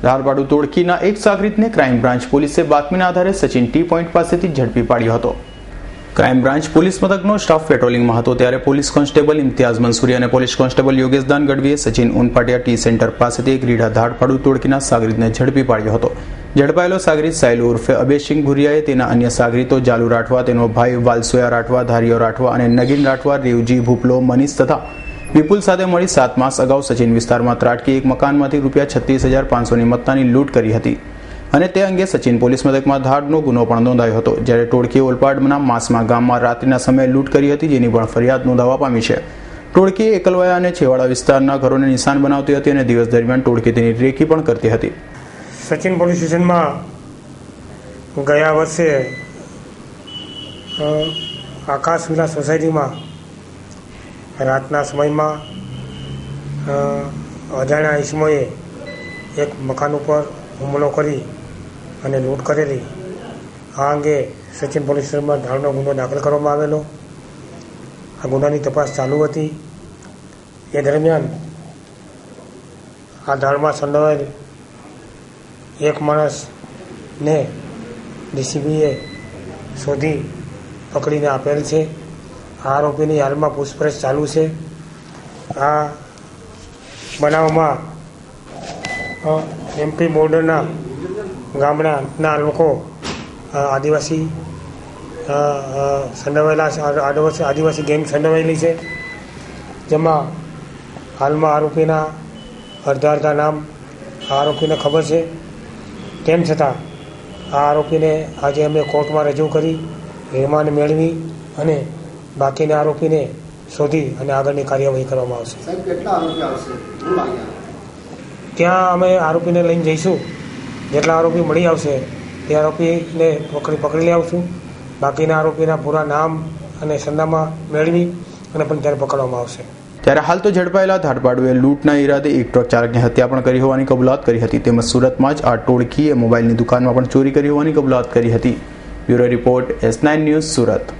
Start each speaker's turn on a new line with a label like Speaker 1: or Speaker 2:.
Speaker 1: ધારવાડ તોડકીના એક સાગરીતને crime branch પોલીસે બાતમીના આધારે સચિન ટી પોઈન્ટ પાસેથી ઝડપી પાડ્યો હતો। ક્રાઇમ બ્રાન્ચ પોલીસ મથકનો સ્ટાફ પેટ્રોલિંગમાં હતો ત્યારે પોલીસ કોન્સ્ટેબલ ઇમ્તિયાઝ મંસૂરી અને પોલીસ કોન્સ્ટેબલ યોગેશ દાન ગઢવીએ સચિન ઉનપાટિયા ટી સેન્ટર પાસેથી એક રીઢા ધારવાડ તોડકીના સાગરીતને ઝડપી પાડ્યો હતો। ઝડપાયેલો સાગરીત સાયલ ઉર્ફે અબેસિંહ ભુરિયાએ તેના અન્ય સાગરીતો જાલુ રાઠવા, તેનો ભાઈ વાલસોયા રાઠવા, ધારિયો રાઠવા અને નગીન રાઠવા, રેવજી ભૂપલો, મનીષ તથા વિપુલ સાથે મળી 7 માસ અગાઉ સચિન વિસ્તારમાં ત્રાટકી એક મકાનમાંથી ₹36,500ની મત્તાની લૂંટ કરી હતી અને તે અંગે સચિન પોલીસ મથકમાં ધાડનો ગુનો પણ નોંધાયો હતો। જ્યારે ટોળકીએ ઓલપાડના માસમાં ગામમાં રાત્રિના સમયે લૂંટ કરી હતી, જેની પણ ફરિયાદ નોંધાવા પામી છે। ટોળકીએ એકલવાયા અને છેવાડા વિસ્તારના ઘરોને નિશાન બનાવતી હતી અને દિવસ દરમિયાન ટોળકી તેની રેકી પણ કરતી હતી।
Speaker 2: સચિન પોલીસ સ્ટેશનમાં ગયા વર્ષે આકાશ વિલા સોસાયટીમાં રાતના સમયમાં અજાણ્યા ઈસમોએ એક મકાન ઉપર હુમલો કરી અને લૂંટ કરેલી। આ અંગે સચિન પોલીસ સ્ટેશનમાં ધાડનો ગુનો દાખલ કરવામાં આવેલો। આ ગુનાની તપાસ ચાલુ હતી। એ દરમિયાન આ ધાડમાં સંડોવાયેલ એક માણસને ડીસીબીએ શોધી પકડીને આપેલ છે। આ આરોપીની હાલમાં પૂછપરછ ચાલુ છે। આ બનાવમાં એમપી બોર્ડરના ગામડાના લોકો આદિવાસી સંડોવાયેલા આદિવાસી ગેંગ સંડોવાયેલી છે, જેમાં હાલમાં આરોપીના અડધા નામ આરોપીને ખબર છે। તેમ છતાં આ આરોપીને આજે અમે કોર્ટમાં રજૂ કરી રિમાન્ડ મેળવી અને બાકીના આરોપીને શોધી અને આગળની કાર્યવાહી કરવામાં આવશે। ત્યાં અમે આરોપીને લઈને જઈશું। જેટલા આરોપી મળી આવશે તે આરોપીને પકડી લાવશું। બાકીના આરોપીના પૂરા નામ અને સરનામા મેળવી અને પણ ત્યારે પકડવામાં આવશે।
Speaker 1: ત્યારે હાલ તો ઝડપાયેલા ધારવાડુએ લૂંટના ઈરાદે એક ટ્રક ચાલકની હત્યા પણ કરી હોવાની કબૂલાત કરી હતી, તેમજ સુરતમાં જ આ ટોળકીએ મોબાઈલની દુકાનમાં પણ ચોરી કરી હોવાની કબૂલાત કરી હતી। Bureau report S9 news, Surat.